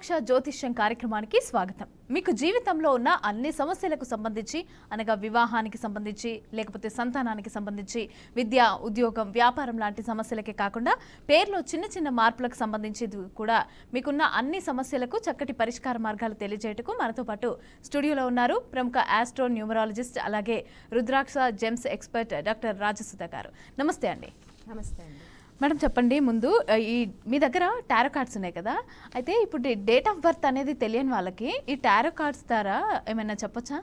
రుద్రాక్ష జ్యోతిష్యం కార్యక్రమానికి స్వాగతం. మీకు జీవితంలో ఉన్న అన్ని సమస్యలకు సంబంధించి అనగా వివాహానికి సంబంధించి లేకపోతే సంతానానికి సంబంధించి విద్య, ఉద్యోగం, వ్యాపారం లాంటి సమస్యలకే కాకుండా పేర్లో చిన్న చిన్న మార్పులకు సంబంధించి కూడా మీకున్న అన్ని సమస్యలకు చక్కటి పరిష్కార మార్గాలు తెలియజేయటకు మనతో పాటు స్టూడియోలో ఉన్నారు ప్రముఖ ఆస్ట్రో న్యూమరాలజిస్ట్ అలాగే రుద్రాక్ష జెమ్స్ ఎక్స్పర్ట్ డాక్టర్ రాజసుధ గారు. నమస్తే అండి. నమస్తే అండి. మేడం చెప్పండి, ముందు ఈ మీ దగ్గర టారో కార్డ్స్ ఉన్నాయి కదా, అయితే ఇప్పుడు డేట్ ఆఫ్ బర్త్ అనేది తెలియని వాళ్ళకి ఈ టారో కార్డ్స్ ద్వారా ఏమైనా చెప్పొచ్చా?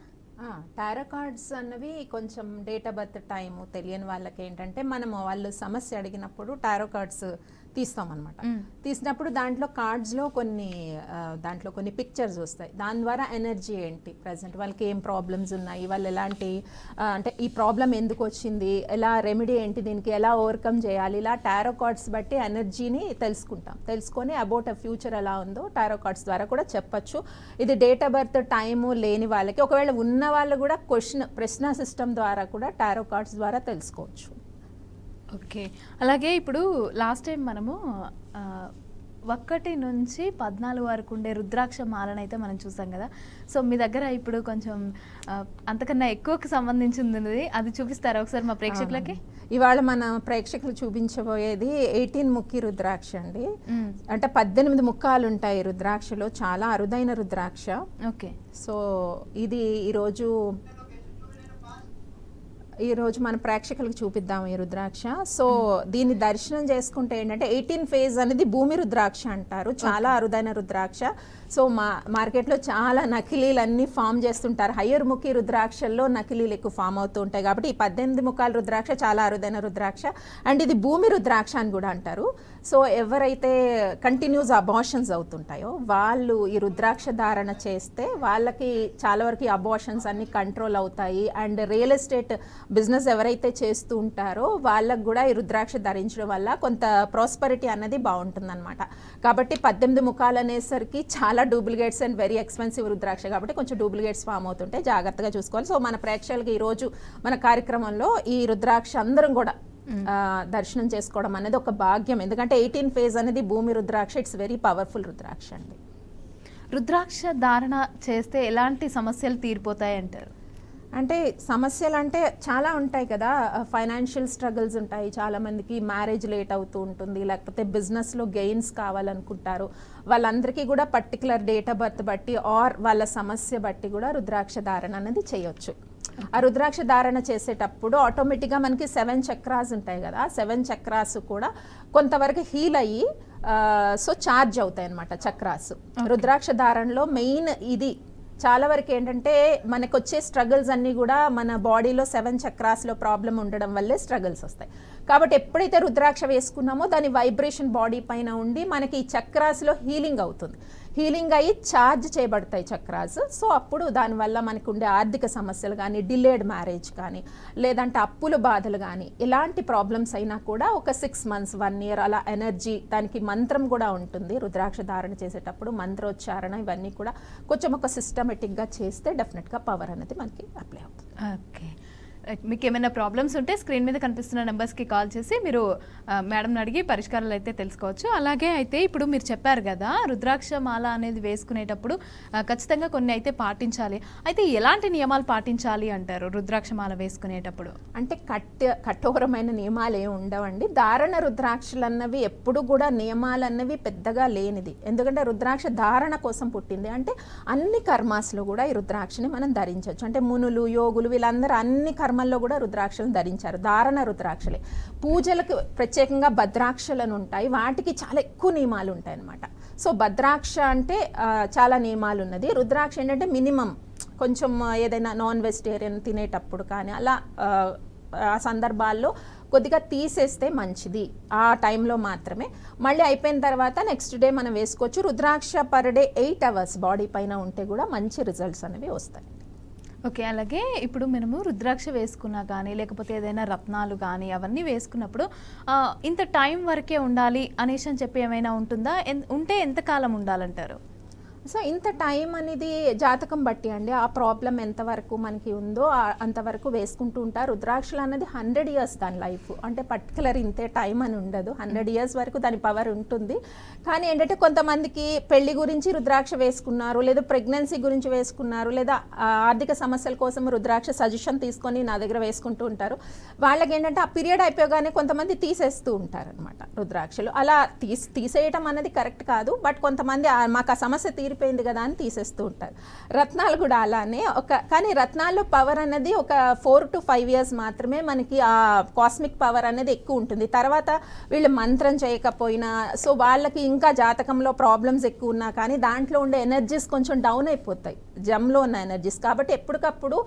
టారో కార్డ్స్ అన్నవి కొంచెం డేట్ ఆఫ్ బర్త్ టైము తెలియని వాళ్ళకి ఏంటంటే మనము వాళ్ళు సమస్య అడిగినప్పుడు టారో కార్డ్స్ తీస్తామన్నమాట. తీసినప్పుడు దాంట్లో కార్డ్స్లో కొన్ని పిక్చర్స్ వస్తాయి. దాని ద్వారా ఎనర్జీ ఏంటి ప్రజెంట్ వాళ్ళకి ఏం ప్రాబ్లమ్స్ ఉన్నాయి, వాళ్ళు ఎలాంటి అంటే ఈ ప్రాబ్లం ఎందుకు వచ్చింది, ఎలా రెమెడీ ఏంటి, దీనికి ఎలా ఓవర్కమ్ చేయాలి, ఇలా టారో కార్డ్స్ బట్టి ఎనర్జీని తెలుసుకొని అబౌట్ అ ఫ్యూచర్ ఎలా ఉందో టారో కార్డ్స్ ద్వారా కూడా చెప్పచ్చు. ఇది డేట్ ఆఫ్ బర్త్ టైము లేని వాళ్ళకి, ఒకవేళ ఉన్న వాళ్ళు కూడా ప్రశ్న సిస్టమ్ ద్వారా కూడా టారో కార్డ్స్ ద్వారా తెలుసుకోవచ్చు. ఓకే, అలాగే ఇప్పుడు లాస్ట్ టైం మనము 1 నుంచి 14 వరకు ఉండే రుద్రాక్ష మాలను అయితే మనం చూసాం కదా. సో మీ దగ్గర ఇప్పుడు కొంచెం అంతకన్నా ఎక్కువకి సంబంధించింది, అది చూపిస్తారా ఒకసారి మా ప్రేక్షకులకి? ఇవాళ మన ప్రేక్షకులు చూపించబోయేది 18 ముక్కి రుద్రాక్ష అండి. అంటే 18 ముక్కాలు ఉంటాయి రుద్రాక్షలో, చాలా అరుదైన రుద్రాక్ష. ఓకే, సో ఇది ఈరోజు మన ప్రేక్షకులకు చూపిద్దాం ఈ రుద్రాక్ష. సో దీన్ని దర్శనం చేసుకుంటే ఏంటంటే 18 ఫేజ్ అనేది భూమి రుద్రాక్ష అంటారు, చాలా అరుదైన రుద్రాక్ష. సో మార్కెట్లో చాలా నకిలీలు అన్నీ ఫామ్ చేస్తుంటారు. హయ్యర్ ముఖి రుద్రాక్షల్లో నకిలీలు ఎక్కువ ఫామ్ అవుతూ ఉంటాయి. కాబట్టి ఈ 18 ముఖాల రుద్రాక్ష చాలా అరుదైన రుద్రాక్ష అండ్ ఇది భూమి రుద్రాక్ష అని కూడా అంటారు. సో ఎవరైతే కంటిన్యూస్ అబార్షన్స్ అవుతుంటాయో వాళ్ళు ఈ రుద్రాక్ష ధారణ చేస్తే వాళ్ళకి చాలా వరకు అబార్షన్స్ అన్ని కంట్రోల్ అవుతాయి. అండ్ రియల్ ఎస్టేట్ బిజినెస్ ఎవరైతే చేస్తూ ఉంటారో వాళ్ళకు కూడా ఈ రుద్రాక్ష ధరించడం వల్ల కొంత ప్రాస్పరిటీ అన్నది బాగుంటుంది అనమాట. కాబట్టి 18 ముఖాలు అనేసరికి చాలా డూప్లికేట్స్ అండ్ వెరీ ఎక్స్పెన్సివ్ రుద్రాక్ష, కాబట్టి కొంచెం డూప్లికేట్స్ ఫామ్ అవుతుంటే జాగ్రత్తగా చూసుకోవాలి. సో మన ప్రేక్షకులకి ఈరోజు మన కార్యక్రమంలో ఈ రుద్రాక్ష అందరం కూడా దర్శనం చేసుకోవడం అనేది ఒక భాగ్యం. ఎందుకంటే 18 ఫేజ్ అనేది భూమి రుద్రాక్ష, ఇట్స్ వెరీ పవర్ఫుల్ రుద్రాక్ష అండి. రుద్రాక్ష ధారణ చేస్తే ఎలాంటి సమస్యలు తీరిపోతాయి అంటారు? అంటే సమస్యలు అంటే చాలా ఉంటాయి కదా. ఫైనాన్షియల్ స్ట్రగుల్స్ ఉంటాయి, చాలామందికి మ్యారేజ్ లేట్ అవుతూ ఉంటుంది, లేకపోతే బిజినెస్లో గెయిన్స్ కావాలనుకుంటారు. వాళ్ళందరికీ కూడా పర్టికులర్ డేట్ ఆఫ్ బర్త్ బట్టి ఆర్ వాళ్ళ సమస్య బట్టి కూడా రుద్రాక్ష ధారణ అనేది చేయొచ్చు. ఆ రుద్రాక్ష ధారణ చేసేటప్పుడు ఆటోమేటిక్గా మనకి 7 చక్రాస్ ఉంటాయి కదా, 7 చక్రాస్ కూడా కొంతవరకు హీల్ అయ్యి సో ఛార్జ్ అవుతాయి అన్నమాట చక్రాస్. రుద్రాక్ష ధారణలో మెయిన్ ఇది చాలా వరకు ఏంటంటే మనకు వచ్చే స్ట్రగుల్స్ అన్నీ కూడా మన బాడీలో 7 చక్రాస్లో ప్రాబ్లం ఉండడం వల్లే స్ట్రగుల్స్ వస్తాయి. కాబట్టి ఎప్పుడైతే రుద్రాక్ష వేసుకున్నామో దాని వైబ్రేషన్ బాడీ పైన ఉండి మనకి ఈ చక్రాస్లో హీలింగ్ అవుతుంది, హీలింగ్ అయ్యి ఛార్జ్ చేయబడతాయి చక్రాస్. సో అప్పుడు దానివల్ల మనకు ఉండే ఆర్థిక సమస్యలు కానీ, డిలేడ్ మ్యారేజ్ కానీ, లేదంటే అప్పుల బాధలు కానీ, ఎలాంటి ప్రాబ్లమ్స్ అయినా కూడా ఒక 6 months 1 year అలా ఎనర్జీ, దానికి మంత్రం కూడా ఉంటుంది. రుద్రాక్ష ధారణ చేసేటప్పుడు మంత్రోచ్చారణ ఇవన్నీ కూడా కొంచెం ఒక సిస్టమేటిక్గా చేస్తే డెఫినెట్గా పవర్ అనేది మనకి అప్లై అవుతుంది. ఓకే, మీకు ఏమైనా ప్రాబ్లమ్స్ ఉంటే స్క్రీన్ మీద కనిపిస్తున్న నెంబర్స్కి కాల్ చేసి మీరు మేడంని అడిగి పరిష్కారాలు అయితే తెలుసుకోవచ్చు. అలాగే అయితే ఇప్పుడు మీరు చెప్పారు కదా రుద్రాక్ష మాల అనేది వేసుకునేటప్పుడు ఖచ్చితంగా కొన్ని అయితే పాటించాలి. అయితే ఎలాంటి నియమాలు పాటించాలి అంటారు రుద్రాక్ష మాల వేసుకునేటప్పుడు? అంటే కఠోరమైన నియమాలు ఏమి ఉండవండి. ధారణ రుద్రాక్షలు అన్నవి ఎప్పుడు కూడా నియమాలు అన్నవి పెద్దగా లేనిది. ఎందుకంటే రుద్రాక్ష ధారణ కోసం పుట్టింది. అంటే అన్ని కర్మాస్లో కూడా ఈ రుద్రాక్షని మనం ధరించవచ్చు. అంటే మునులు, యోగులు వీళ్ళందరూ అన్ని కర్మల్లో కూడా రుద్రాక్షలను ధరించారు. ధారణ రుద్రాక్షలే. పూజలకు ప్రత్యేకంగా భద్రాక్షలను ఉంటాయి, వాటికి చాలా ఎక్కువ నియమాలు ఉంటాయి అన్నమాట. సో భద్రాక్ష అంటే చాలా నియమాలు ఉన్నది. రుద్రాక్ష ఏంటంటే మినిమం కొంచెం ఏదైనా నాన్ వెజిటేరియన్ తినేటప్పుడు కానీ అలా ఆ సందర్భాల్లో కొద్దిగా తీసేస్తే మంచిది, ఆ టైంలో మాత్రమే. మళ్ళీ అయిపోయిన తర్వాత నెక్స్ట్ డే మనం వేసుకోవచ్చు. రుద్రాక్ష పర్ డే 8 hours బాడీ పైన ఉంటే కూడా మంచి రిజల్ట్స్ అనేవి వస్తాయి. ఓకే, అలాగే ఇప్పుడు మనము రుద్రాక్ష వేసుకున్నా కానీ లేకపోతే ఏదైనా రత్నాలు కానీ అవన్నీ వేసుకున్నప్పుడు ఇంత టైం వరకే ఉండాలి అనేసి అని చెప్పి ఏమైనా ఉంటుందా? ఉంటే ఎంతకాలం ఉండాలంటారు? సో ఇంత టైం అనేది జాతకం బట్టి అండి, ఆ ప్రాబ్లం ఎంతవరకు మనకి ఉందో అంతవరకు వేసుకుంటూ ఉంటారు. రుద్రాక్షలు అన్నది 100 ఇయర్స్ దాని లైఫ్, అంటే పర్టికులర్ ఇంతే టైం అని ఉండదు, 100 ఇయర్స్ వరకు దాని పవర్ ఉంటుంది. కానీ ఏంటంటే కొంతమందికి పెళ్లి గురించి రుద్రాక్ష వేసుకున్నారు, లేదా ప్రెగ్నెన్సీ గురించి వేసుకున్నారు, లేదా ఆర్థిక సమస్యల కోసం రుద్రాక్ష సజెషన్ తీసుకొని నా దగ్గర వేసుకుంటూ ఉంటారు. వాళ్ళకి ఏంటంటే ఆ పీరియడ్ అయిపోగానే కొంతమంది తీసేస్తూ ఉంటారు అనమాట రుద్రాక్షలు. అలా తీసేయటం అనేది కరెక్ట్ కాదు, బట్ కొంతమంది మాకు ఆ సమస్య తీరిపోయింది కదా అని తీసేస్తూ ఉంటారు. రత్నాలు కూడా అలానే కానీ రత్నాల్లో పవర్ అనేది ఒక 4 to 5 ఇయర్స్ మాత్రమే మనకి ఆ కాస్మిక్ పవర్ అనేది ఎక్కువ ఉంటుంది. తర్వాత వీళ్ళు మంత్రం చేయకపోయినా, సో వాళ్ళకి ఇంకా జాతకంలో ప్రాబ్లమ్స్ ఎక్కువ ఉన్నా కానీ దాంట్లో ఉండే ఎనర్జీస్ కొంచెం డౌన్ అయిపోతాయి, జమ్లో ఉన్న ఎనర్జీస్. కాబట్టి ఎప్పటికప్పుడు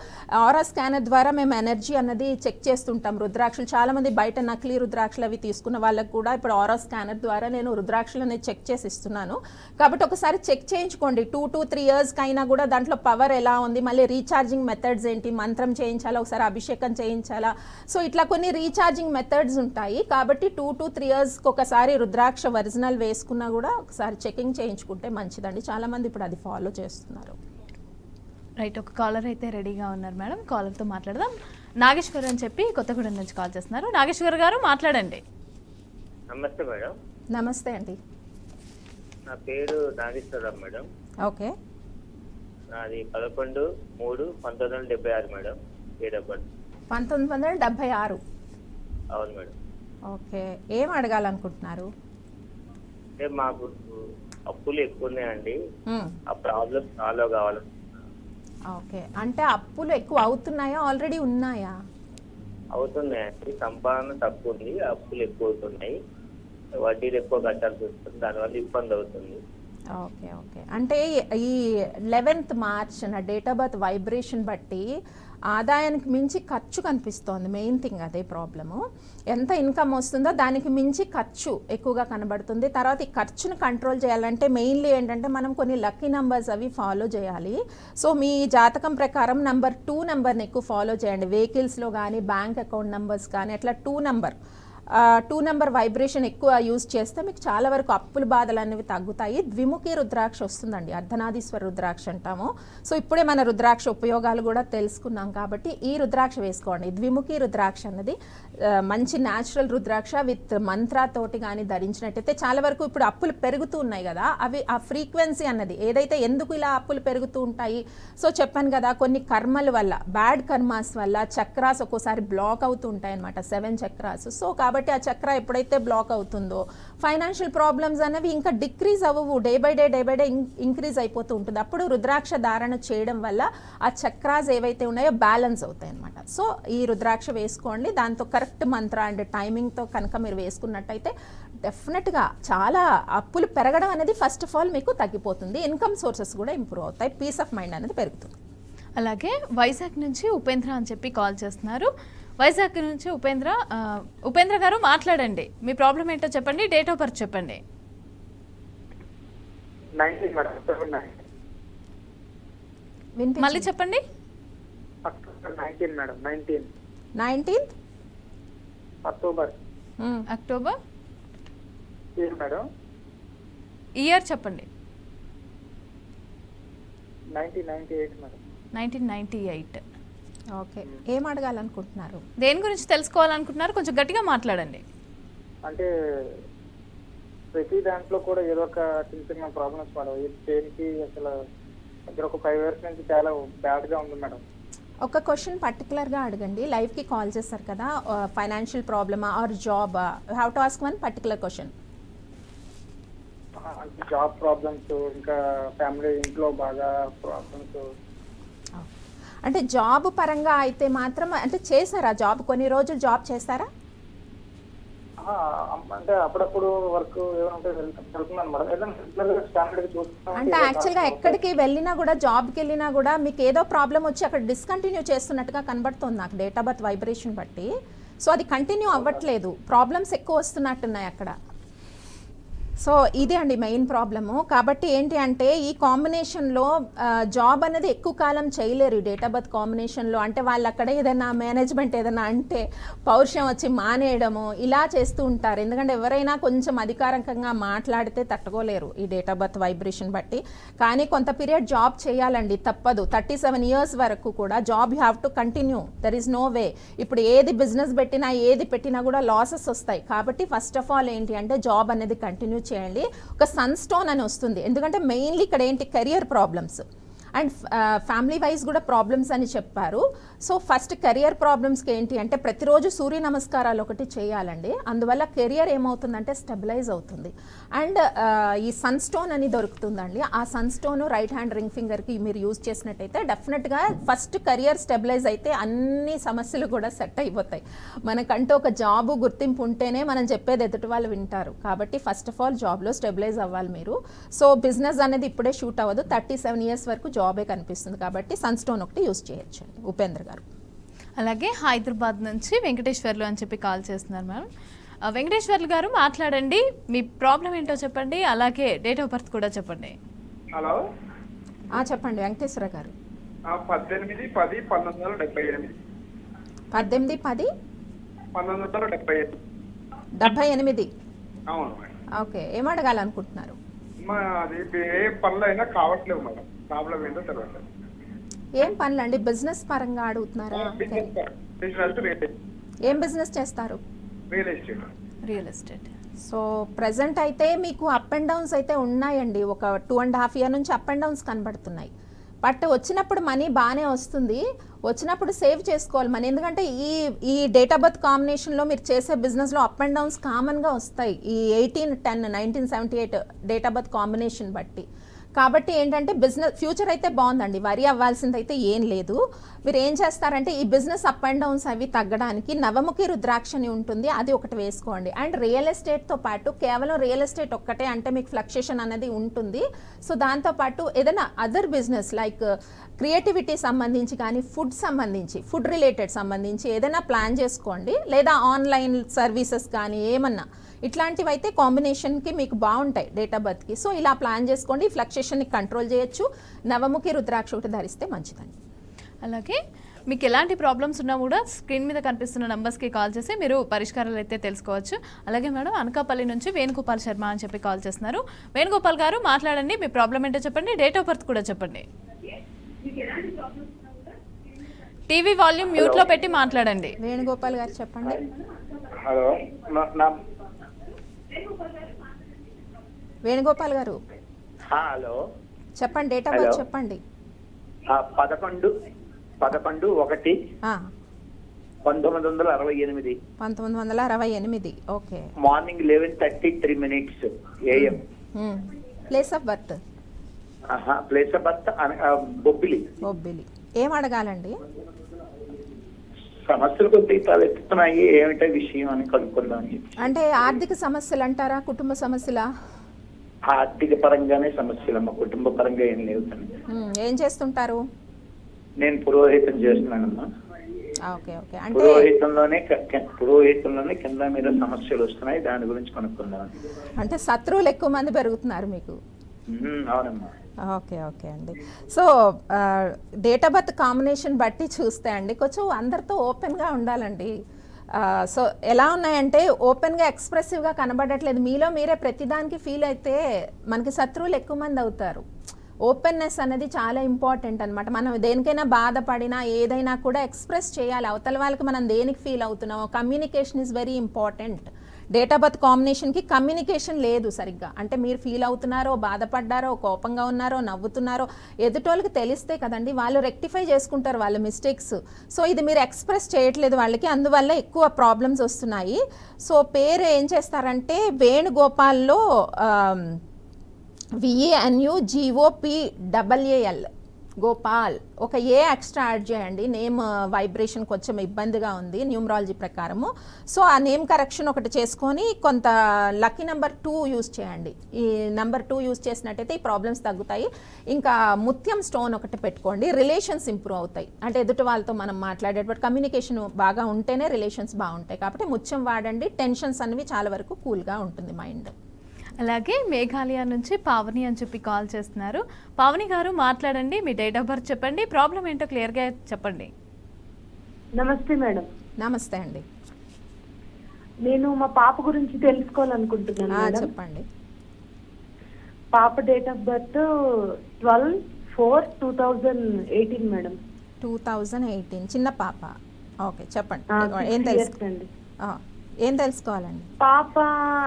ఆరా స్కానర్ ద్వారా మేము ఎనర్జీ అన్నది చెక్ చేస్తుంటాం. రుద్రాక్షలు చాలామంది బయట నకిలీ రుద్రాక్షలు అవి తీసుకున్న వాళ్ళకు కూడా ఇప్పుడు ఆరా స్కానర్ ద్వారా నేను రుద్రాక్షలు అనేది చెక్ చేసి ఇస్తున్నాను. కాబట్టి ఒకసారి చెక్ చేయించుకోండి, 2 to 3 ఇయర్స్కి అయినా కూడా దాంట్లో పవర్ ఎలా ఉంది, మళ్ళీ రీఛార్జింగ్ మెథడ్స్ ఏంటి, మంత్రం చేయించాలా, ఒకసారి అభిషేకం చేయించాలా, సో ఇట్లా కొన్ని రీఛార్జింగ్ మెథడ్స్ ఉంటాయి. కాబట్టి 2 to 3 ఇయర్స్కి ఒకసారి రుద్రాక్ష ఒరిజినల్ వేసుకున్నా కూడా ఒకసారి చెకింగ్ చేయించుకుంటే మంచిదండి. చాలామంది ఇప్పుడు అది ఫాలో చేస్తున్నారు. రైట్, ఒక కాలర్ అయితే రెడీగా ఉన్నారు మేడం, కాలర్తో మాట్లాడదాం. నాగేశ్వర్ అని చెప్పి కొత్తగూడెం నుంచి కాల్ చేస్తున్నారు. నాగేశ్వర్ గారు మాట్లాడండి. నమస్తే మేడం. నమస్తే అండి. నా పేరు నాగేశ్వరరావు మేడం. ఓకే. నాది 11/3/1976 మేడం, డేట్ ఆఫ్ బర్త్. 1976. అవును మేడం. ఓకే, ఏం అడగాలనుకుంటున్నారు? అంటే మాకు అప్పులు ఎక్కువ ఉన్నాయండి, ఆ ప్రాబ్లం సాల్వ్ కావాలి. ఓకే, అంటే అప్పులు ఎక్కువ అవుతున్నాయా, ఆల్రెడీ ఉన్నాయా? అవుతున్నాయండి, సంపాదన తక్కువ ఉంది, అప్పులు ఎక్కువ అవుతున్నాయి, వడ్డీలు ఎక్కువ కట్టాల్సి వస్తుంది, దానివల్ల ఇబ్బంది అవుతుంది. ఓకే ఓకే, అంటే ఈ 11th మార్చ్ నా డేట్ ఆఫ్ బర్త్ వైబ్రేషన్ బట్టి ఆదాయానికి మించి ఖర్చు కనిపిస్తోంది. మెయిన్ థింగ్ అదే ప్రాబ్లము. ఎంత ఇన్కమ్ వస్తుందో దానికి మించి ఖర్చు ఎక్కువగా కనబడుతుంది. తర్వాత ఈ ఖర్చును కంట్రోల్ చేయాలంటే మెయిన్లీ ఏంటంటే మనం కొన్ని లక్కీ నెంబర్స్ అవి ఫాలో చేయాలి. సో మీ జాతకం ప్రకారం నెంబర్ 2 నెంబర్ని ఎక్కువ ఫాలో చేయండి. వెహికల్స్లో కానీ బ్యాంక్ అకౌంట్ నెంబర్స్ కానీ అట్లా 2 నెంబర్ వైబ్రేషన్ ఎక్కువ యూజ్ చేస్తే మీకు చాలా వరకు అప్పుల బాధలు అనేవి తగ్గుతాయి. ద్విముఖి రుద్రాక్ష వస్తుందండి, అర్ధనాదీశ్వర రుద్రాక్ష అంటాము. సో ఇప్పుడే మన రుద్రాక్ష ఉపయోగాలు కూడా తెలుసుకున్నాం కాబట్టి ఈ రుద్రాక్ష వేసుకోండి. ద్విముఖి రుద్రాక్ష అన్నది మంచి న్యాచురల్ రుద్రాక్ష విత్ మంత్రాతోటి కానీ ధరించినట్టయితే చాలా వరకు ఇప్పుడు అప్పులు పెరుగుతూ ఉన్నాయి కదా, అవి ఆ ఫ్రీక్వెన్సీ అన్నది ఏదైతే ఎందుకు ఇలా అప్పులు పెరుగుతూ ఉంటాయి, సో చెప్పాను కదా కొన్ని కర్మల వల్ల, బ్యాడ్ కర్మాస్ వల్ల చక్రాస్ ఒక్కోసారి బ్లాక్ అవుతూ ఉంటాయి అనమాట, 7 చక్రాస్. సో కాబట్టి ఆ చక్ర ఎప్పుడైతే బ్లాక్ అవుతుందో ఫైనాన్షియల్ ప్రాబ్లమ్స్ అనేవి ఇంకా డిక్రీజ్ అవ్వవు, డే బై డే ఇంక్రీజ్ అయిపోతూ ఉంటుంది. అప్పుడు రుద్రాక్ష ధారణ చేయడం వల్ల ఆ చక్రాస్ ఏవైతే ఉన్నాయో బ్యాలెన్స్ అవుతాయి అనమాట. సో ఈ రుద్రాక్ష వేసుకోండి, దాంతో కరెక్ట్ మంత్ర అండ్ టైమింగ్తో కనుక మీరు వేసుకున్నట్టయితే డెఫినెట్గా చాలా అప్పులు పెరగడం అనేది ఫస్ట్ ఆఫ్ ఆల్ మీకు తగ్గిపోతుంది, ఇన్కమ్ సోర్సెస్ కూడా ఇంప్రూవ్ అవుతాయి, పీస్ ఆఫ్ మైండ్ అనేది పెరుగుతుంది. అలాగే వైజాగ్ నుంచి ఉపేంద్ర అని చెప్పి కాల్ చేస్తున్నారు. వైజాగ్ నుంచి ఉపేంద్ర గారు మాట్లాడండి, మీ ప్రాబ్లం ఏంటో చెప్పండి, డేట్ ఆఫ్ బర్త్ చెప్పండి. 19 మేడం, మళ్ళీ చెప్పండి. October 19 madam, 19th October October madam, year చెప్పండి. 1998 మేడం. 1998. ఓకే, ఏం అడగాలనుకుంటున్నారు? దేని గురించి తెలుసుకోవాలనుకుంటున్నారు, కొంచెం గట్టిగా మాట్లాడండి. అంటే ప్రతి దాంట్లో కూడా ఏదో ఒక చిన్న చిన్న ప్రాబ్లమ్స్ మేడం. ఈ పెయిన్కి అసలు దగ్గర ఒక 5 ఇయర్స్ నుంచి చాలా బ్యాడ్గా ఉంది మేడం. ఒక క్వశ్చన్ పర్టికులర్గా అడగండి, లైఫ్కి కాల్ చేస్తారు కదా, ఫైనాన్షియల్ ప్రాబ్లమా or job, have to ask one particular question. అంటే జాబ్ ప్రాబ్లమ్స్, ఇంకా ఫ్యామిలీ ఇంట్లో బాగా ప్రాబ్లమ్స్. అంటే జాబ్ పరంగా అయితే మాత్రం, అంటే చేశారా జాబ్, కొన్ని రోజులు జాబ్ చేస్తారా? అంటే అప్పుడప్పుడు వర్క్ వెళ్తున్నాను మేడం, ఏదైనా స్టాండర్డ్ చూస్తున్నాను. అంటే యాక్చువల్గా ఎక్కడికి వెళ్ళినా కూడా, జాబ్కి వెళ్ళినా కూడా మీకు ఏదో ప్రాబ్లం వచ్చి అక్కడ డిస్కంటిన్యూ చేస్తున్నట్టుగా కనబడుతుంది నాకు డేట్ ఆఫ్ బర్త్ వైబ్రేషన్ బట్టి. సో అది కంటిన్యూ అవ్వట్లేదు, ప్రాబ్లమ్స్ ఎక్కువ వస్తున్నట్టున్నాయి అక్కడ. సో ఇదే అండి మెయిన్ ప్రాబ్లము. కాబట్టి ఏంటి అంటే ఈ కాంబినేషన్లో జాబ్ అనేది ఎక్కువ కాలం చేయలేరు ఈ డేట్ ఆఫ్ బర్త్ కాంబినేషన్లో. అంటే వాళ్ళు అక్కడ ఏదైనా మేనేజ్మెంట్ ఏదైనా అంటే పౌరుషం వచ్చి మానేయడము ఇలా చేస్తూ ఉంటారు. ఎందుకంటే ఎవరైనా కొంచెం అధికారికంగా మాట్లాడితే తట్టుకోలేరు ఈ డేట్ ఆఫ్ బర్త్ వైబ్రేషన్ బట్టి. కానీ కొంత పీరియడ్ జాబ్ చేయాలండి, తప్పదు. 37 years వరకు కూడా job you have to continue, there is no way. ఇప్పుడు ఏది బిజినెస్ పెట్టినా ఏది పెట్టినా కూడా లాసెస్ వస్తాయి. కాబట్టి ఫస్ట్ ఆఫ్ ఆల్ ఏంటి అంటే జాబ్ అనేది కంటిన్యూ చేయండి. ఒక సన్ స్టోన్ అని వస్తుంది, ఎందుకంటే మెయిన్లీ ఇక్కడ ఏంటి career problems and family wise కూడా ప్రాబ్లమ్స్ అని చెప్పారు. సో ఫస్ట్ కెరియర్ ప్రాబ్లమ్స్కి ఏంటి అంటే ప్రతిరోజు సూర్య నమస్కారాలు ఒకటి చేయాలండి. అందువల్ల కెరియర్ ఏమవుతుందంటే స్టెబిలైజ్ అవుతుంది. అండ్ ఈ సన్ స్టోన్ అని దొరుకుతుందండి. ఆ sun stone right hand ring ఫింగర్కి మీరు యూజ్ చేసినట్టయితే డెఫినెట్గా ఫస్ట్ కెరియర్ స్టెబిలైజ్ అయితే అన్ని సమస్యలు కూడా సెట్ అయిపోతాయి. మనకంటూ ఒక జాబు గుర్తింపు ఉంటేనే మనం చెప్పేది ఎదుటి వాళ్ళు వింటారు. కాబట్టి ఫస్ట్ ఆఫ్ ఆల్ జాబ్లో స్టెబిలైజ్ అవ్వాలి మీరు. సో బిజినెస్ అనేది ఇప్పుడే షూట్ అవ్వదు, 37 years వరకు జాబే కనిపిస్తుంది. కాబట్టి సన్ స్టోన్ ఒకటి యూజ్ చేయొచ్చు. ఉపేంద్ర గారు అలాగే హైదరాబాద్ నుంచి వెంకటేశ్వర్లు అని చెప్పి కాల్ చేస్తున్నారు మేడం. వెంకటేశ్వర్లు గారు మాట్లాడండి, మీ ప్రాబ్లం ఏంటో చెప్పండి, అలాగే డేట్ ఆఫ్ బర్త్ కూడా చెప్పండి. హలో చెప్పండి వెంకటేశ్వర గారు. 18/10/1978. 18/10/1978. అవును మేడం. ఓకే, ఏం అడగాలనుకుంటున్నారు? అది ఏ పనులు అయినా కావట్లేదు మేడం, ప్రాబ్లం ఏంటో తెలియదు. ఏం పనులండి? బిజినెస్ పరంగా అడుగుతున్నారా? ఏం బిజినెస్ చేస్తారు? Real estate. సో ప్రజెంట్ అయితే మీకు అప్ అండ్ డౌన్స్ అయితే ఉన్నాయండి. ఒక 2.5 years నుంచి అప్ అండ్ డౌన్స్ కనబడుతున్నాయి. బట్ వచ్చినప్పుడు మనీ బాగానే వస్తుంది. వచ్చినప్పుడు సేవ్ చేసుకోవాలి మనీ. ఎందుకంటే ఈ డేట్ ఆఫ్ బర్త్ కాంబినేషన్లో మీరు చేసే బిజినెస్లో అప్ అండ్ డౌన్స్ కామన్గా వస్తాయి. ఈ 18/10/1978 డేట్ ఆఫ్ బర్త్ కాంబినేషన్ బట్టి. కాబట్టి ఏంటంటే బిజినెస్ ఫ్యూచర్ అయితే బాగుందండి, వరి అవ్వాల్సింది అయితే ఏం లేదు. మీరు ఏం చేస్తారంటే ఈ బిజినెస్ అప్ అండ్ డౌన్స్ అవి తగ్గడానికి నవముఖి రుద్రాక్షని ఉంటుంది, అది ఒకటి వేసుకోండి. అండ్ రియల్ ఎస్టేట్తో పాటు కేవలం రియల్ ఎస్టేట్ ఒక్కటే అంటే మీకు ఫ్లక్చుయేషన్ అనేది ఉంటుంది. సో దాంతోపాటు ఏదైనా అదర్ బిజినెస్ లైక్ క్రియేటివిటీ సంబంధించి కానీ ఫుడ్ రిలేటెడ్ సంబంధించి ఏదైనా ప్లాన్ చేసుకోండి. లేదా ఆన్లైన్ సర్వీసెస్ కానీ ఏమన్నా ఇట్లాంటివి అయితే కాంబినేషన్కి మీకు బాగుంటాయి డేట్ ఆఫ్ బర్త్కి. సో ఇలా ప్లాన్ చేసుకోండి, ఫ్లక్చుయేషన్ని కంట్రోల్ చేయొచ్చు. నవముఖి రుద్రాక్ష ఒకటి ధరిస్తే మంచిదండి. అలాగే మీకు ఎలాంటి ప్రాబ్లమ్స్ ఉన్నా కూడా స్క్రీన్ మీద కనిపిస్తున్న నంబర్స్కి కాల్ చేసి మీరు పరిష్కారాలు అయితే తెలుసుకోవచ్చు. అలాగే మేడం అనకాపల్లి నుంచి వేణుగోపాల్ శర్మ అని చెప్పి కాల్ చేస్తున్నారు. వేణుగోపాల్ గారు మాట్లాడండి, మీ ప్రాబ్లం ఏంటో చెప్పండి, డేట్ ఆఫ్ బర్త్ కూడా చెప్పండి. టీవీ వాల్యూమ్ మ్యూట్లో పెట్టి మాట్లాడండి. వేణుగోపాల్ గారు చెప్పండి. హలో వేణుగోపాల్ గారు హలో చెప్పండి, డేట్ ఆఫ్ బర్త్ చెప్పండి. 11/11/1968. 1968. Okay. Morning 11:33 AM. Place of birth? Place of birth Bobbili. ఏం అడగాలండి? సమస్యలు కొద్దిగా తలెత్తుతున్నాయి, ఏమిటో విషయం అని కనుక్కుందాం. అంటే ఆర్థిక సమస్యలు అంటారా, కుటుంబ సమస్యలా? ఆర్థిక పరంగానే సమస్యలు అమ్మ, కుటుంబ పరంగా ఏం లేవు. ఏం చేస్తుంటారు? నేను పురోహితం చేస్తున్నానమ్మా. Okay okay. అంటే పురోహితంలోనే కింద మీద సమస్యలు వస్తున్నాయి, దాని గురించి కనుక్కుందాం. అంటే శత్రువులు ఎక్కువ మంది పెరుగుతున్నారు మీకు? అవునమ్మా. ఓకే ఓకే అండి. So date of birth combination బట్టి చూస్తే అండి కొంచెం అందరితో ఓపెన్గా ఉండాలండి. సో ఎలా ఉన్నాయంటే ఓపెన్గా ఎక్స్ప్రెసివ్గా కనబడట్లేదు. మీలో మీరే ప్రతిదానికి ఫీల్ అయితే మనకి శత్రువులు ఎక్కువ మంది అవుతారు. ఓపెన్నెస్ అనేది చాలా ఇంపార్టెంట్ అనమాట. మనం దేనికైనా బాధపడినా ఏదైనా కూడా ఎక్స్ప్రెస్ చేయాలి. అవతల వాళ్ళకి మనం దేనికి ఫీల్ అవుతున్నామో communication is very important. Date of birth కాంబినేషన్కి కమ్యూనికేషన్ లేదు సరిగ్గా. అంటే మీరు ఫీల్ అవుతున్నారో, బాధపడ్డారో, కోపంగా ఉన్నారో, నవ్వుతున్నారో ఎదుటోళ్ళకి తెలిస్తే కదండి వాళ్ళు రెక్టిఫై చేసుకుంటారు వాళ్ళ మిస్టేక్స్. సో ఇది మీరు ఎక్స్ప్రెస్ చేయట్లేదు వాళ్ళకి, అందువల్ల ఎక్కువ ప్రాబ్లమ్స్ వస్తున్నాయి. సో పేరు ఏం చేస్తారంటే వేణుగోపాల్లో VANUGOPAAL గోపాల్, ఒక ఏ ఎక్స్ట్రా యాడ్ చేయండి. నేమ్ వైబ్రేషన్ కొంచెం ఇబ్బందిగా ఉంది న్యూమరాలజీ ప్రకారము. సో ఆ నేమ్ కరెక్షన్ ఒకటి చేసుకొని కొంత లక్కీ నెంబర్ 2 యూజ్ చేయండి. ఈ నెంబర్ 2 యూజ్ చేసినట్టయితే ఈ ప్రాబ్లమ్స్ తగ్గుతాయి. ఇంకా ముత్యం స్టోన్ ఒకటి పెట్టుకోండి, రిలేషన్స్ ఇంప్రూవ్ అవుతాయి. అంటే ఎదుటి వాళ్ళతో మనం మాట్లాడేటప్పుడు కమ్యూనికేషన్ బాగా ఉంటేనే రిలేషన్స్ బాగుంటాయి. కాబట్టి ముత్యం వాడండి, టెన్షన్స్ అనేవి చాలా వరకు కూల్గా ఉంటుంది మైండ్. అలాగే మేఘాలయ నుంచి పావని అని చెప్పి కాల్ చేస్తున్నారు. పావని గారు మాట్లాడండి, మీ డేట్ ఆఫ్ బర్త్ చెప్పండి, ప్రాబ్లం ఏంటో క్లియర్గా చెప్పండి. నమస్తే మేడం. నమస్తే అండి. నేను మా పాప గురించి తెలుసుకోవాలనుకుంటున్నాను మేడం. చెప్పండి. పాప డేట్ ఆఫ్ బర్త్ 12/4/2018 మేడం. 2018 చిన్న పాప. ఓకే చెప్పండి. ఏం తెలుసుకోవాలండి? పాప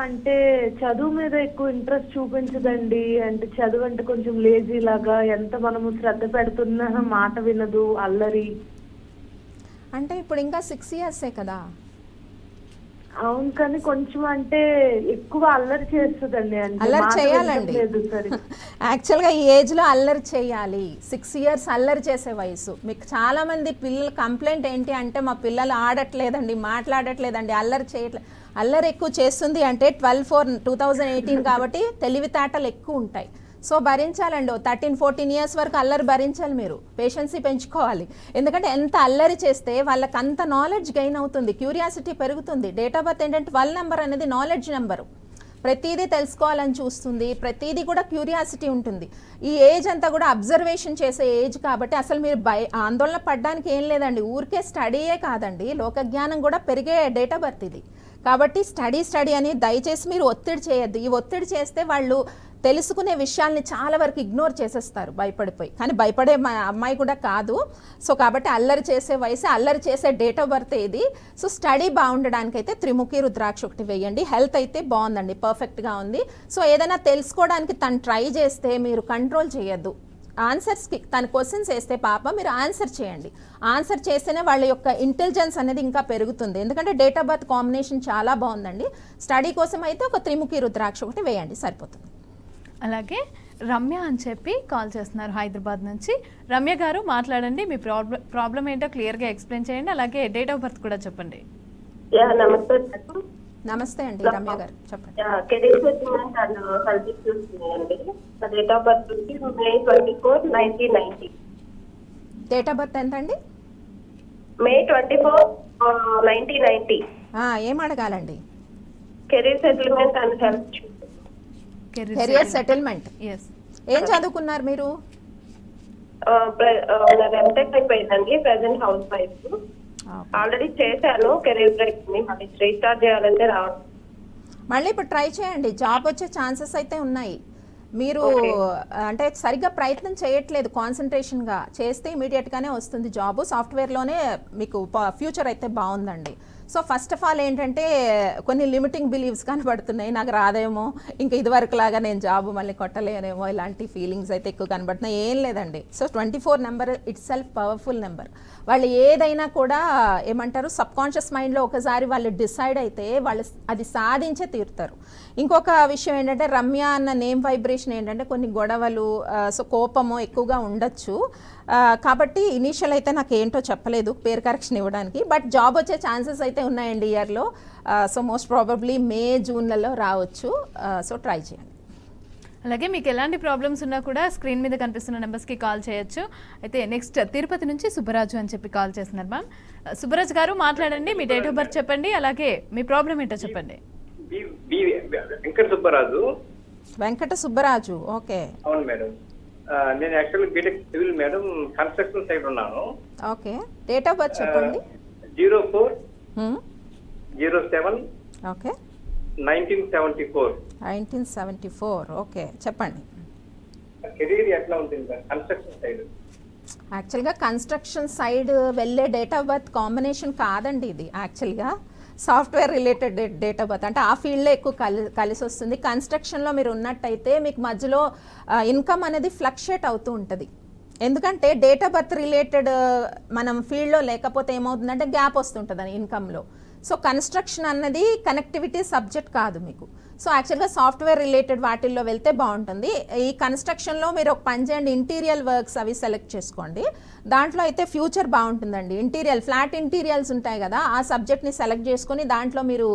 అంటే చదువు మీద ఎక్కువ ఇంట్రెస్ట్ చూపించదండి. అంటే చదువు అంటే కొంచెం లేజీ లాగా, ఎంత మనము శ్రద్ధ పెడుతున్నా మాట వినదు, అల్లరి. అంటే ఇప్పుడు ఇంకా 6 ఇయర్సే కదా. అవును, కానీ కొంచెం అంటే ఎక్కువ అల్లరి చేస్తుందండి. అంటే అల్లరి మాట చేయాలండి. వినట్లేదు సరే. యాక్చువల్గా ఈ ఏజ్లో అల్లరి చేయాలి. 6 ఇయర్స్ అల్లరి చేసే వయసు. మీకు చాలామంది పిల్లల కంప్లైంట్ ఏంటి అంటే మా పిల్లలు ఆడట్లేదండి, మాట్లాడట్లేదండి, అల్లరి చేయట్లేదు. అల్లరి ఎక్కువ చేస్తుంది అంటే 12/4/2018 కాబట్టి తెలివితేటలు ఎక్కువ ఉంటాయి. సో భరించాలండి. 13-14 ఇయర్స్ వరకు అల్లరి భరించాలి. మీరు పేషెన్సీ పెంచుకోవాలి. ఎందుకంటే ఎంత అల్లరి చేస్తే వాళ్ళకి అంత నాలెడ్జ్ గెయిన్ అవుతుంది, క్యూరియాసిటీ పెరుగుతుంది. డేట్ ఆఫ్ బర్త్ ఏంటంటే 12 నెంబర్ అనేది నాలెడ్జ్ నెంబరు. ప్రతిదీ తెలుసుకోవాలని చూస్తుంది, ప్రతిదీ కూడా క్యూరియాసిటీ ఉంటుంది. ఈ ఏజ్ అంతా కూడా అబ్జర్వేషన్ చేసే ఏజ్ కాబట్టి అసలు మీరు ఆందోళన పడడానికి ఏం లేదండి. ఊరికే స్టడీయే కాదండి, లోకజ్ఞానం కూడా పెరిగే డేట్ ఆఫ్ బర్త్ ఇది. కాబట్టి స్టడీ అని దయచేసి మీరు ఒత్తిడి చేయొద్దు. ఈ ఒత్తిడి చేస్తే వాళ్ళు తెలుసుకునే విషయాల్ని చాలా వరకు ఇగ్నోర్ చేసేస్తారు భయపడిపోయి. కానీ భయపడే అమ్మాయి కూడా కాదు. సో కాబట్టి అల్లరి చేసే వయసు, అల్లరి చేసే డేట్ ఆఫ్ బర్త్ ఇది. సో స్టడీ బాగుండడానికి అయితే త్రిముఖి రుద్రాక్ష ఒకటి వేయండి. హెల్త్ అయితే బాగుందండి, పర్ఫెక్ట్గా ఉంది. సో ఏదైనా తెలుసుకోవడానికి తను ట్రై చేస్తే మీరు కంట్రోల్ చేయొద్దు. ఆన్సర్స్కి తన క్వశ్చన్స్ వేస్తే పాప మీరు ఆన్సర్ చేయండి. ఆన్సర్ చేస్తేనే వాళ్ళ యొక్క ఇంటెలిజెన్స్ అనేది ఇంకా పెరుగుతుంది. ఎందుకంటే డేట్ ఆఫ్ బర్త్ కాంబినేషన్ చాలా బాగుందండి. స్టడీ కోసం అయితే ఒక త్రిముఖి రుద్రాక్ష ఒకటి వేయండి, సరిపోతుంది. అలాగే రమ్య అని చెప్పి కాల్ చేస్తున్నారు హైదరాబాద్ నుంచి. రమ్య గారు మాట్లాడండి, మీ ప్రాబ్లం ఏంటో క్లియర్గా ఎక్స్ప్లెయిన్ చేయండి. అలాగే డేట్ ఆఫ్ బర్త్ కూడా చెప్పండి. నమస్తే. నమస్తే అండి, రమ్య గారు చెప్పండి. కెరీర్ సెటిల్మెంట్ అండ్ సర్వీస్ చూస్తున్నాయండి. Date of birth May 24, 1990. Date of birth ఎంత అండి? May 24, 1990. ఏం అడగాలండి? Career settlement and health. Career settlement. ఏం చదువుకున్నారు మీరు? ఎంటెక్ అయిపోయిందండి. Present housewife. ఆల్రెడీ చేశాను కెరీర్ బ్రేక్ ని, మళ్ళీ రీస్టార్ట్ చేయాలంటే రావడం. మళ్ళీ ఇప్పుడు ట్రై చేయండి, జాబ్ వచ్చే ఛాన్సెస్ అయితే ఉన్నాయి. మీరు అంటే సరిగ్గా ప్రయత్నం చేయట్లేదు, కాన్సన్ట్రేషన్గా చేస్తే ఇమీడియట్గానే వస్తుంది జాబ్. సాఫ్ట్వేర్లోనే మీకు ఫ్యూచర్ అయితే బాగుందండి. సో ఫస్ట్ ఆఫ్ ఆల్ ఏంటంటే కొన్ని లిమిటింగ్ బిలీవ్స్ కనబడుతున్నాయి. నాకు రాదేమో, ఇంకా ఇదివరకు లాగా నేను జాబ్ మళ్ళీ కొట్టలేనేమో, ఇలాంటి ఫీలింగ్స్ అయితే ఎక్కువ కనబడుతున్నాయి. ఏం లేదండి. So 24 number it self powerful number. వాళ్ళు ఏదైనా కూడా ఏమంటారు సబ్కాన్షియస్ మైండ్లో ఒకసారి వాళ్ళు డిసైడ్ అయితే వాళ్ళు అది సాధించే తీరుతారు. ఇంకొక విషయం ఏంటంటే రమ్య అన్న నేమ్ వైబ్రేషన్ ఏంటంటే కొన్ని గొడవలు, సో కోపము ఎక్కువగా ఉండొచ్చు. కాబట్టి ఇనీషియల్ అయితే నాకు ఏంటో చెప్పలేదు పేరు కరెక్షన్ ఇవ్వడానికి, బట్ జాబ్ వచ్చే ఛాన్సెస్ అయితే ఉన్నాయండి ఇయర్లో. సో మోస్ట్ ప్రాబబ్లీ May, Juneలలో రావచ్చు. సో ట్రై చేయండి. అలాగే మీకు ఎలాంటి ప్రాబ్లమ్స్ ఉన్నా కూడా స్క్రీన్ మీద కనిపిస్తున్న నెంబర్స్కి కాల్ చేయొచ్చు. అయితే నెక్స్ట్ తిరుపతి నుంచి సుబ్బరాజు అని చెప్పి కాల్ చేస్తున్నారు మ్యామ్. సుబ్బరాజు గారు మాట్లాడండి, మీ డేట్ ఆఫ్ బర్త్ చెప్పండి, అలాగే మీ ప్రాబ్లం ఏంటో చెప్పండి. వెంకట సుబ్బరాజు. ఓకే. అవును మేడం. నేను actually BTech civil madam, construction side ఉన్నాను. ఓకే. డేట్ ఆఫ్ బర్త్ చెప్పండి. 04/07 ఓకే 1974. 1974. ఓకే చెప్పండి. కెరీర్ ఎట్లా ఉంటుంది కన్స్ట్రక్షన్ సైడ్? యాక్చువల్గా కన్స్ట్రక్షన్ సైడ్ వెళ్ళే డేట్ ఆఫ్ బర్త్ కాంబినేషన్ కాదండి ఇది. యాక్చువల్గా software related date of birth అంటే ఆ ఫీల్డ్లో ఎక్కువ కలిసి వస్తుంది. కన్స్ట్రక్షన్లో మీరు ఉన్నట్టయితే మీకు మధ్యలో ఇన్కమ్ అనేది ఫ్లక్చుయేట్ అవుతూ ఉంటుంది. ఎందుకంటే డేట్ ఆఫ్ బర్త్ రిలేటెడ్ మనం ఫీల్డ్లో లేకపోతే ఏమవుతుందంటే గ్యాప్ వస్తుంటుంది ఇన్కమ్లో. సో కన్స్ట్రక్షన్ అన్నది కనెక్టివిటీ సబ్జెక్ట్ కాదు మీకు. సో యాక్చువల్గా సాఫ్ట్వేర్ రిలేటెడ్ వాటిల్లో వెళ్తే బాగుంటుంది. ఈ కన్స్ట్రక్షన్లో మీరు ఒక పని చేయండి, ఇంటీరియల్ వర్క్స్ అవి సెలెక్ట్ చేసుకోండి. దాంట్లో అయితే ఫ్యూచర్ బాగుంటుందండి. ఫ్లాట్ ఇంటీరియల్స్ ఉంటాయి కదా, ఆ సబ్జెక్ట్ని సెలెక్ట్ చేసుకొని దాంట్లో మీరు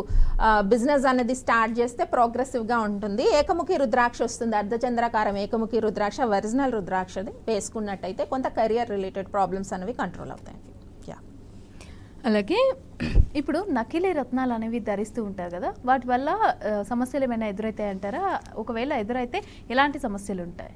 బిజినెస్ అనేది స్టార్ట్ చేస్తే ప్రోగ్రెసివ్గా ఉంటుంది. ఏకముఖి రుద్రాక్ష వస్తుంది, అర్ధచంద్రాకారం ఏకముఖి రుద్రాక్ష, ఒరిజినల్ రుద్రాక్షది వేసుకున్నట్టయితే కొంత కెరియర్ రిలేటెడ్ ప్రాబ్లమ్స్ అనేవి కంట్రోల్ అవుతాయండి. అలాగే ఇప్పుడు నకిలీ రత్నాలు అనేవి ధరిస్తూ ఉంటారు కదా, వాటి వల్ల సమస్యలు ఏమైనా ఎదురవుతాయి అంటారా? ఒకవేళ ఎదురైతే ఎలాంటి సమస్యలు ఉంటాయి?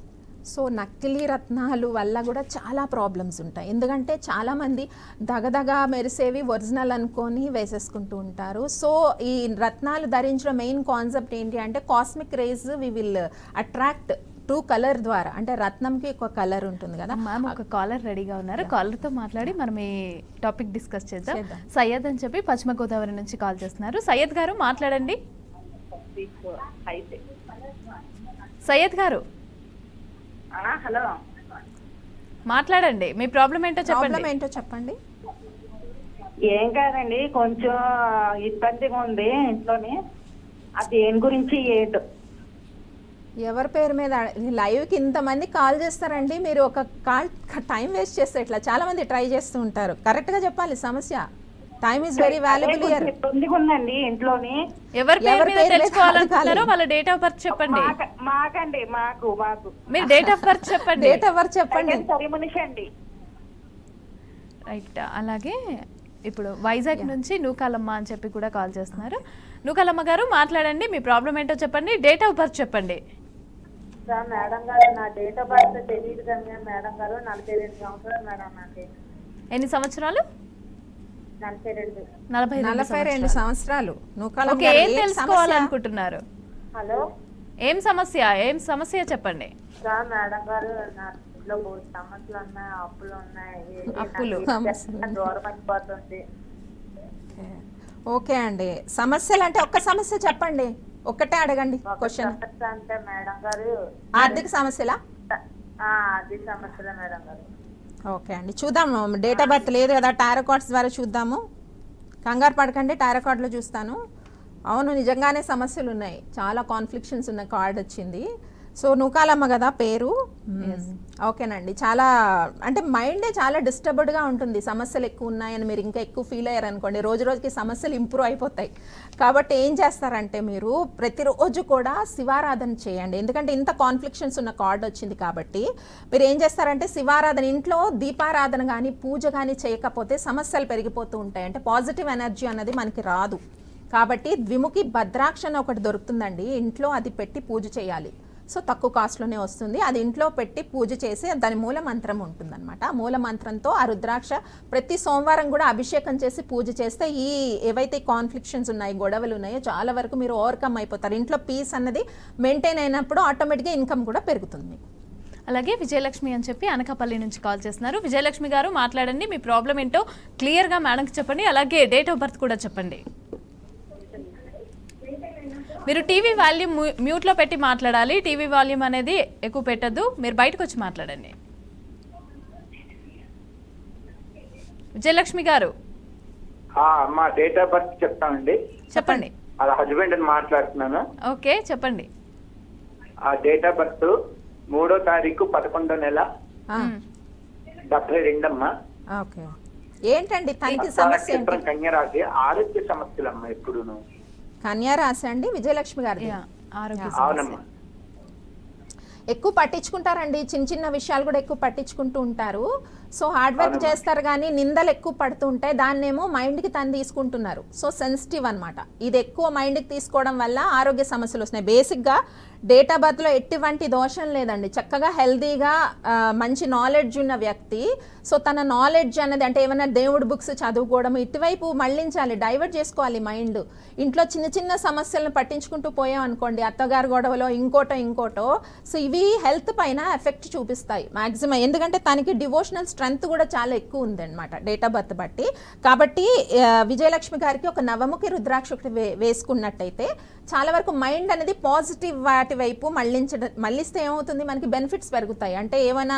సో నకిలీ రత్నాలు వల్ల కూడా చాలా ప్రాబ్లమ్స్ ఉంటాయి. ఎందుకంటే చాలామంది దగదగా మెరిసేవి ఒరిజినల్ అనుకొని వేసేసుకుంటూ ఉంటారు. సో ఈ రత్నాలు ధరించడం మెయిన్ కాన్సెప్ట్ ఏంటి అంటే cosmic rays we will attract to colour ద్వారా. అంటే రత్నంకి ఒక కలర్ ఉంటుంది కదా. మ్యామ్ ఒక కాలర్ రెడీగా ఉన్నారు, కాలర్తో మాట్లాడి మనం ఈ టాపిక్ డిస్కస్ చేద్దాం. సయ్యద్ అని చెప్పి పశ్చిమ గోదావరి నుంచి కాల్ చేస్తున్నారు. సయ్యద్ గారు మాట్లాడండి. సయ్యద్ గారు హలో, మాట్లాడండి, మీ ప్రాబ్లం ఏంటో చెప్పండి. ఏం కాదండి, కొంచెం ఇబ్బందిగా ఉంది ఇంట్లోని. అది దేని గురించి ఏంటో. ఎవరి పేరు మీద లైవ్కి ఇంతమంది కాల్ చేస్తారండి, మీరు ఒక కాల్ టైం వేస్ట్ చేస్తే ఇట్లా చాలా మంది ట్రై చేస్తూ ఉంటారు. కరెక్ట్గా చెప్పాలి సమస్య. Time is very valuable here. ఇబ్బందిగా ఉందండి ఇంట్లోని. ఎవరి పేరు మీద తెలుసుకోవాలనుకుంటారో వాళ్ళ డేట్ ఆఫ్ బర్త్ చెప్పండి. మాకండి మాకు మీరు డేట్ ఆఫ్ బర్త్ చెప్పండి. డేట్ ఆఫ్ బర్త్ చెప్పండి. సరి మనిషి అండి. రైట్. అలాగే ఇప్పుడు వైజాగ్ నుంచి నూకాలమ్మ అని చెప్పి కూడా కాల్ చేస్తున్నారు. నూకాలమ్మ గారు మాట్లాడండి, మీ ప్రాబ్లం ఏంటో చెప్పండి, డేట్ ఆఫ్ బర్త్ చెప్పండి. మేడం గారు నా డేట్ ఆఫ్ బర్త్ తెలియదు కానీ మేడం గారు 42 సంవత్సరాలు మేడం. నాకు ఎన్ని సంవత్సరాలు? 42 సంవత్సరాలు. ఓకే, ఏం తెలుసుకోవాలనుకుంటున్నారు? హలో, ఏం సమస్య చెప్పండి. మేడం గారు నా ఇంట్లో సమస్యలు ఉన్నాయి, అప్పులు ఉన్నాయి, దూరం అయిపోతుంది. ఓకే అండి, సమస్యలు అంటే ఒక్క సమస్య చెప్పండి, ఒక్కటే అడగండి క్వశ్చన్. అంటే మేడం గారు ఆర్థిక సమస్యలా? ఆర్థిక సమస్యలే మేడం గారు. ఓకే అండి, చూద్దాము. డేట్ ఆఫ్ బర్త్ లేదు కదా, టారో కార్డ్స్ ద్వారా చూద్దాము. కంగారు పడకండి, టారో కార్డులో చూస్తాను. అవును, నిజంగానే సమస్యలు ఉన్నాయి, చాలా కాన్ఫ్లిక్షన్స్ ఉన్న కార్డ్ వచ్చింది. సో నూకాలమ్మ కదా పేరు. ఓకేనండి, చాలా అంటే మైండే చాలా డిస్టర్బ్డ్గా ఉంటుంది. సమస్యలు ఎక్కువ ఉన్నాయని మీరు ఇంకా ఎక్కువ ఫీల్ అయ్యారు అనుకోండి, రోజు రోజుకి సమస్యలు ఇంప్రూవ్ అయిపోతాయి. కాబట్టి ఏం చేస్తారంటే మీరు ప్రతిరోజు కూడా శివారాధన చేయండి. ఎందుకంటే ఇంత కాన్ఫ్లిక్షన్స్ ఉన్న కార్డ్ వచ్చింది కాబట్టి మీరు ఏం చేస్తారంటే శివారాధన, ఇంట్లో దీపారాధన కానీ పూజ కానీ చేయకపోతే సమస్యలు పెరిగిపోతూ ఉంటాయి. అంటే పాజిటివ్ ఎనర్జీ అన్నది మనకి రాదు. కాబట్టి ద్విముఖి భద్రాక్ష అని ఒకటి దొరుకుతుందండి, ఇంట్లో అది పెట్టి పూజ చేయాలి. సో తక్కువ కాస్ట్లోనే వస్తుంది. అది ఇంట్లో పెట్టి పూజ చేసి దాని మూల మంత్రం ఉంటుందన్నమాట. ఆ మూల మంత్రంతో ఆ రుద్రాక్ష ప్రతి సోమవారం కూడా అభిషేకం చేసి పూజ చేస్తే ఈ ఏవైతే కాన్ఫ్లిక్షన్స్ ఉన్నాయి, గొడవలు ఉన్నాయో చాలా వరకు మీరు ఓవర్కమ్ అయిపోతారు. ఇంట్లో పీస్ అన్నది మెయింటైన్ అయినప్పుడు ఆటోమేటిక్గా ఇన్కమ్ కూడా పెరుగుతుంది. అలాగే విజయలక్ష్మి అని చెప్పి అనకాపల్లి నుంచి కాల్ చేస్తున్నారు. విజయలక్ష్మి గారు మాట్లాడండి, మీ ప్రాబ్లం ఏంటో క్లియర్గా మేడంకి చెప్పండి. అలాగే డేట్ ఆఫ్ బర్త్ కూడా చెప్పండి. మీరు టీవీ వాల్యూమ్ మ్యూట్లో పెట్టి మాట్లాడాలి. టీవీ వాల్యూమ్ అనేది ఎక్కువ పెట్టద్దు, మీరు బయటకు వచ్చి మాట్లాడండి. విజయలక్ష్మి గారు మా డేట్ ఆఫ్ బర్త్ చెప్తానండి. చెప్పండి. అది హస్బెండ్ అని మాట్లాడుతున్నాను. ఓకే చెప్పండి. ఆ డేట్ ఆఫ్ బర్త్ 3వ తారీఖు 11వ నెల 72 అమ్మా. ఓకే, ఏంటండి తనకి సమస్య? కన్యరాశి, ఆరోగ్య సమస్యలు అమ్మా. ఎప్పుడును కన్యా రాశి అండి విజయలక్ష్మి గారి. అవునమ్మా. ఎక్కువ పట్టించుకుంటారండి, చిన్న చిన్న విషయాలు కూడా ఎక్కువ పట్టించుకుంటూ ఉంటారు. సో హార్డ్ వర్క్ చేస్తారు కానీ నిందలు ఎక్కువ పడుతూ ఉంటాయి, దాన్నేమో మైండ్కి తను తీసుకుంటున్నారు. సో సెన్సిటివ్ అనమాట. ఇది ఎక్కువ మైండ్కి తీసుకోవడం వల్ల ఆరోగ్య సమస్యలు వస్తున్నాయి. బేసిక్గా డేట్ ఆఫ్ బర్త్లో ఎటువంటి దోషం లేదండి, చక్కగా హెల్తీగా మంచి నాలెడ్జ్ ఉన్న వ్యక్తి. సో తన నాలెడ్జ్ అన్నది అంటే ఏమైనా దేవుడి బుక్స్ చదువుకోవడం ఇటువైపు మళ్ళించాలి, డైవర్ట్ చేసుకోవాలి మైండ్. ఇంట్లో చిన్న చిన్న సమస్యలను పట్టించుకుంటూ పోయాం అనుకోండి, అత్తగారు గొడవలో ఇంకోటో, సో ఇవి హెల్త్ పైన ఎఫెక్ట్ చూపిస్తాయి మ్యాక్సిమం. ఎందుకంటే తనకి డివోషనల్ స్ట్రెంగ్త్ కూడా చాలా ఎక్కువ ఉందన్నమాట డేట్ ఆఫ్ బర్త్ బట్టి. కాబట్టి విజయలక్ష్మి గారికి ఒక నవముఖి రుద్రాక్ష ఒకటి వేసుకున్నట్టయితే చాలా వరకు మైండ్ అనేది పాజిటివ్ వాటి వైపు మళ్ళిస్తే ఏమవుతుంది, మనకి బెనిఫిట్స్ పెరుగుతాయి. అంటే ఏమైనా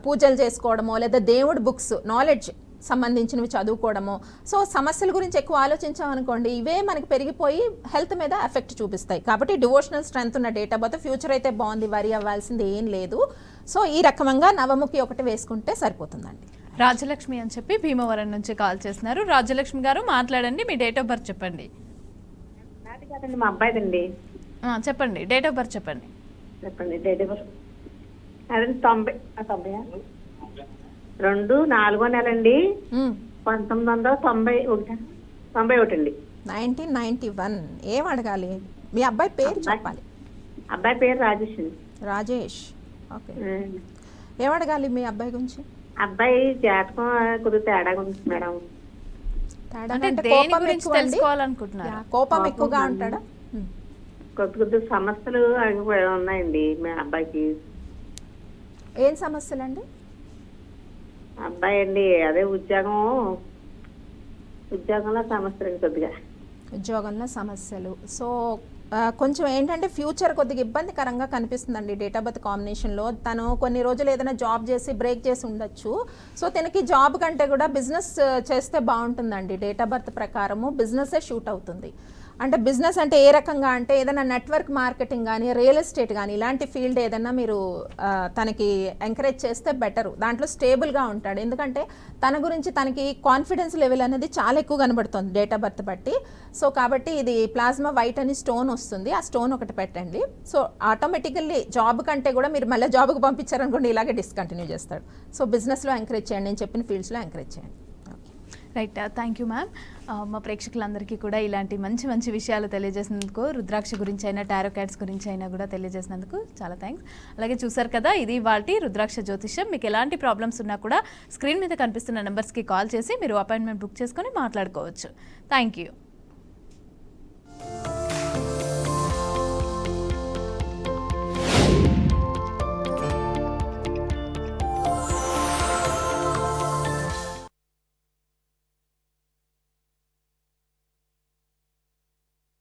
పూజలు చేసుకోవడమో లేదా దేవుడి బుక్స్ నాలెడ్జ్ సంబంధించినవి చదువుకోవడము. సో సమస్యల గురించి ఎక్కువ ఆలోచించామనుకోండి, ఇవే మనకి పెరిగిపోయి హెల్త్ మీద ఎఫెక్ట్ చూపిస్తాయి. కాబట్టి డివోషనల్ స్ట్రెంగ్త్ ఉన్న డేట్ ఆఫ్ బర్త్, ఫ్యూచర్ అయితే బాగుంది, వరి అవ్వాల్సింది ఏం లేదు. సో ఈ రకంగా నవముఖి ఒకటి వేసుకుంటే సరిపోతుందండి. రాజలక్ష్మి అని చెప్పి భీమవరం నుంచి కాల్ చేస్తున్నారు. రాజలక్ష్మి గారు మాట్లాడండి, మీ డేట్ ఆఫ్ బర్త్ చెప్పండి. మా అబ్బాయిదండి. చెప్పండి, డేట్ ఆఫ్ బర్త్ చెప్పండి. డేట్ ఆఫ్ బర్త్ అదే 90 2/4 నెలండి 1991 అండి. 1991. ఏం అడగాలి? మీ అబ్బాయి పేరు చెప్పాలి. అబ్బాయి పేరు రాజేష్ అండి. రాజేష్. ఓకే. ఏం అడగాలి మీ అబ్బాయి గురించి? అబ్బాయి జాతకం కొద్దిగా తేడాగా ఉంది మేడం. తేడా అంటే అంటే దేని కోపం గురించి ఎక్కువ అండి? తెలుసుకోవాలనుకుంటున్నారు? యా, కోపం ఎక్కువగా ఉంటాడా? కొద్ది సమస్యలు అవి ఉన్నాయండి మా అబ్బాయికి. ఏం సమస్యలండి? అబ్బాయి అండి అదే ఉద్యోగంలో సమస్యలు కొద్దిగా. ఉద్యోగంలో సమస్యలు. సో కొంచెం ఏంటంటే ఫ్యూచర్ కొద్దిగా ఇబ్బందికరంగా కనిపిస్తుందండి డేట్ ఆఫ్ బర్త్ కాంబినేషన్లో. తను కొన్ని రోజులు ఏదైనా జాబ్ చేసి బ్రేక్ చేసి ఉండొచ్చు. సో తనకి జాబ్ కంటే కూడా బిజినెస్ చేస్తే బాగుంటుందండి. డేట్ ఆఫ్ బర్త్ ప్రకారము బిజినెస్సే షూట్ అవుతుంది. అంటే బిజినెస్ అంటే ఏ రకంగా అంటే ఏదైనా నెట్వర్క్ మార్కెటింగ్ కానీ రియల్ ఎస్టేట్ కానీ ఇలాంటి ఫీల్డ్ ఏదైనా మీరు తనకి ఎంకరేజ్ చేస్తే బెటరు. దాంట్లో స్టేబుల్గా ఉంటాడు. ఎందుకంటే తన గురించి తనకి కాన్ఫిడెన్స్ లెవెల్ అనేది చాలా ఎక్కువ కనబడుతుంది డేట్ ఆఫ్ బర్త్ బట్టి. సో కాబట్టి ఇది ప్లాస్మా వైట్ అని స్టోన్ వస్తుంది. ఆ స్టోన్ ఒకటి పెట్టండి. సో ఆటోమేటికల్లీ జాబ్ కంటే కూడా మీరు మళ్ళీ జాబ్కి పంపించారనుకోండి ఇలాగే డిస్కంటిన్యూ చేస్తాడు. సో బిజినెస్లో ఎంకరేజ్ చేయండి, నేను చెప్పిన ఫీల్డ్స్లో ఎంకరేజ్ చేయండి. Right, thank you ma'am. మా ప్రేక్షకులందరికీ కూడా ఇలాంటి మంచి మంచి విషయాలు తెలియజేసినందుకు, రుద్రాక్ష గురించి అయినా టారో కార్డ్స్ గురించి అయినా కూడా తెలియజేసినందుకు చాలా థ్యాంక్స్. అలాగే చూసారు కదా, ఇది వాటి రుద్రాక్ష జ్యోతిష్యం. మీకు ఎలాంటి ప్రాబ్లమ్స్ ఉన్నా కూడా స్క్రీన్ మీద కనిపిస్తున్న నెంబర్స్కి కాల్ చేసి మీరు అపాయింట్మెంట్ బుక్ చేసుకొని మాట్లాడుకోవచ్చు. Thank you.